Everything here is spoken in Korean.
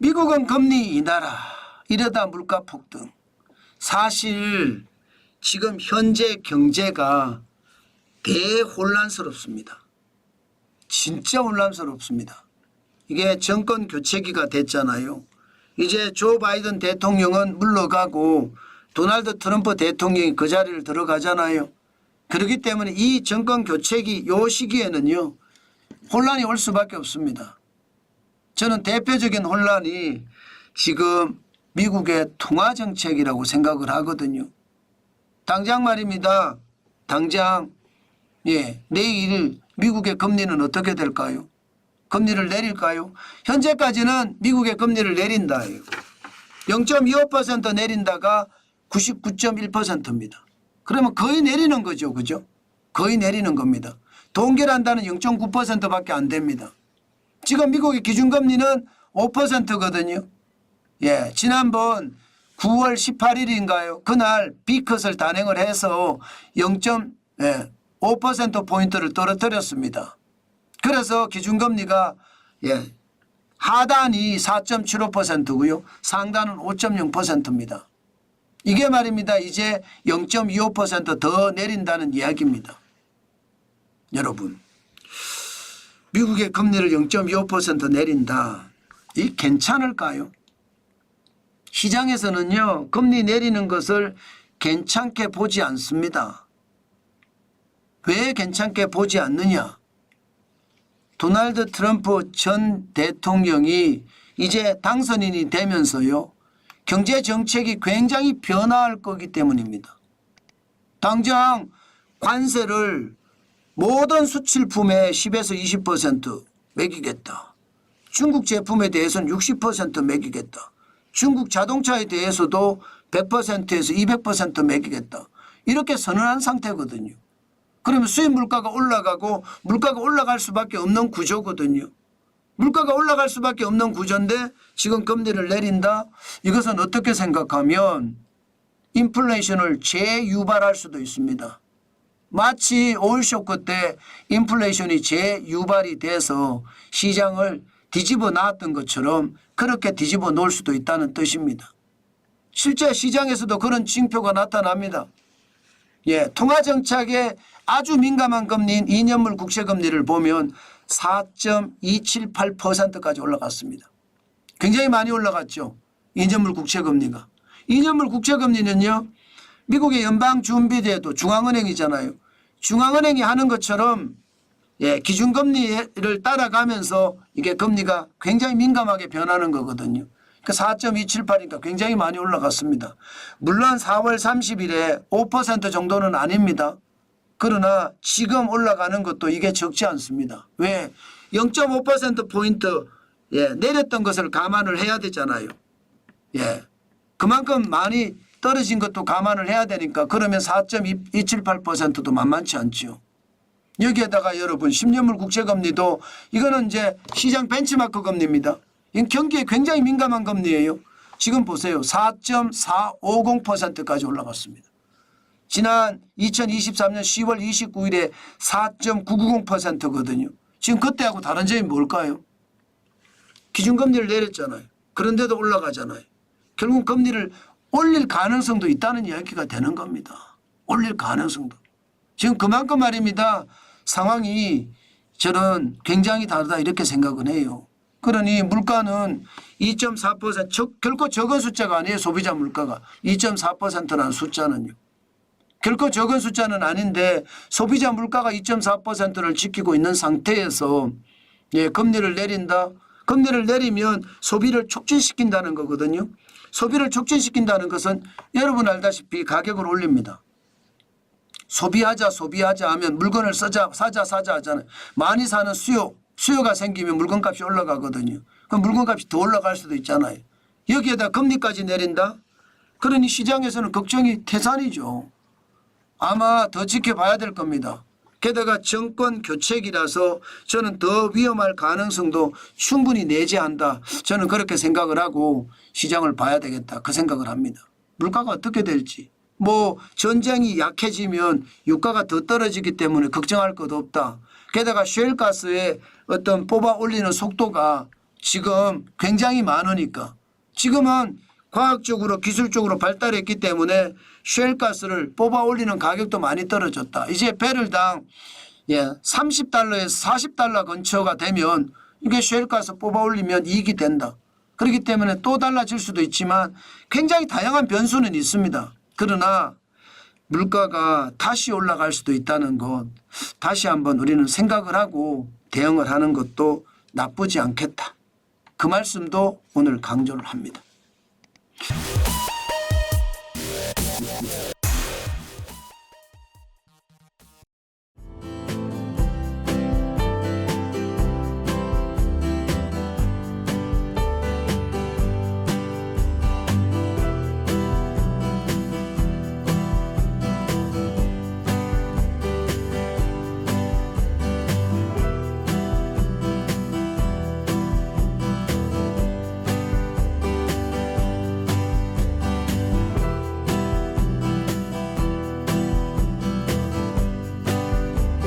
미국은 금리 인하라 이러다 물가 폭등. 사실 지금 현재 경제가 대혼란스럽습니다. 진짜 혼란스럽습니다. 이게 정권 교체기가 됐잖아요. 이제 조 바이든 대통령은 물러가고 도널드 트럼프 대통령이 그 자리를 들어가잖아요. 그렇기 때문에 이 정권 교체기 요 시기에는요 혼란이 올 수밖에 없습니다. 저는 대표적인 혼란이 지금 미국의 통화정책이라고 생각을 하거든요. 당장 말입니다. 당장 내일 미국의 금리는 어떻게 될까요? 금리를 내릴까요? 현재까지는 미국의 금리를 내린다예요. 0.25% 내린다가 99.1%입니다. 그러면 거의 내리는 거죠. 그죠? 거의 내리는 겁니다. 동결한다는 0.9%밖에 안 됩니다. 지금 미국의 기준금리는 5%거든요. 지난번 9월 18일인가요? 그날 B컷을 단행을 해서 0.5%포인트를 떨어뜨렸습니다. 그래서 기준금리가 하단이 4.75%고요. 상단은 5.0%입니다. 이게 말입니다. 이제 0.25% 더 내린다는 이야기입니다. 여러분, 미국의 금리를 0.25% 내린다. 이 괜찮을까요? 시장에서는요. 금리 내리는 것을 괜찮게 보지 않습니다. 왜 괜찮게 보지 않느냐? 도널드 트럼프 전 대통령이 이제 당선인이 되면서요. 경제 정책이 굉장히 변화할 거기 때문입니다. 당장 관세를 모든 수출품에 10에서 20% 매기겠다. 중국 제품에 대해서는 60% 매기겠다. 중국 자동차에 대해서도 100%에서 200% 매기겠다. 이렇게 선언한 상태거든요. 그러면 수입 물가가 올라가고 물가가 올라갈 수밖에 없는 구조거든요. 물가가 올라갈 수밖에 없는 구조인데 지금 금리를 내린다? 이것은 어떻게 생각하면 인플레이션을 재유발할 수도 있습니다. 마치 오일쇼크 때 인플레이션이 재유발이 돼서 시장을 뒤집어 놨던 것처럼 그렇게 뒤집어 놓을 수도 있다는 뜻입니다. 실제 시장에서도 그런 징표가 나타납니다. 통화정책에 아주 민감한 금리인 2년물 국채금리를 보면 4.278%까지 올라갔습니다. 굉장히 많이 올라갔죠. 2년물 국채금리가. 2년물 국채금리는요. 미국의 연방준비제도 중앙은행이잖아요. 중앙은행이 하는 것처럼 기준금리를 따라가면서 이게 금리가 굉장히 민감하게 변하는 거거든요. 4.278이니까 굉장히 많이 올라갔습니다. 물론 4월 30일에 5% 정도는 아닙니다. 그러나 지금 올라가는 것도 이게 적지 않습니다. 왜? 0.5%포인트 내렸던 것을 감안을 해야 되잖아요. 그만큼 많이 떨어진 것도 감안을 해야 되니까 그러면 4.278%도 만만치 않죠. 여기에다가 여러분 10년물 국채금리도 이거는 이제 시장 벤치마크 금리입니다. 이건 경기에 굉장히 민감한 금리예요. 지금 보세요. 4.450%까지 올라갔습니다. 지난 2023년 10월 29일에 4.990%거든요. 지금 그때하고 다른 점이 뭘까요? 기준금리를 내렸잖아요. 그런데도 올라가잖아요. 결국 금리를 올릴 가능성도 있다는 이야기가 되는 겁니다. 올릴 가능성도. 지금 그만큼 말입니다. 상황이 저는 굉장히 다르다 이렇게 생각은 해요. 그러니 물가는 2.4% 결코 적은 숫자가 아니에요. 소비자 물가가. 2.4%라는 숫자는요. 결코 적은 숫자는 아닌데 소비자 물가가 2.4%를 지키고 있는 상태에서 금리를 내린다. 금리를 내리면 소비를 촉진시킨다는 거거든요. 소비를 촉진시킨다는 것은 여러분 알다시피 가격을 올립니다. 소비하자 하면 물건을 사자 하잖아요. 많이 사는 수요가 생기면 물건값이 올라가거든요. 그럼 물건값이 더 올라갈 수도 있잖아요. 여기에다 금리까지 내린다? 그러니 시장에서는 걱정이 태산이죠. 아마 더 지켜봐야 될 겁니다. 게다가 정권 교체기라서 저는 더 위험할 가능성도 충분히 내재한다. 저는 그렇게 생각을 하고 시장을 봐야 되겠다. 그 생각을 합니다. 물가가 어떻게 될지. 전쟁이 약해지면 유가가 더 떨어지기 때문에 걱정할 것도 없다. 게다가 셰일가스의 어떤 뽑아 올리는 속도가 지금 굉장히 많으니까 지금은 과학적으로 기술적으로 발달했기 때문에 셰일가스를 뽑아 올리는 가격도 많이 떨어졌다. 이제 배럴당 30달러에서 40달러 근처가 되면 이게 셰일가스 뽑아 올리면 이익이 된다. 그렇기 때문에 또 달라질 수도 있지만 굉장히 다양한 변수는 있습니다. 그러나 물가가 다시 올라갈 수도 있다는 것 다시 한번 우리는 생각을 하고 대응을 하는 것도 나쁘지 않겠다. 그 말씀도 오늘 강조를 합니다.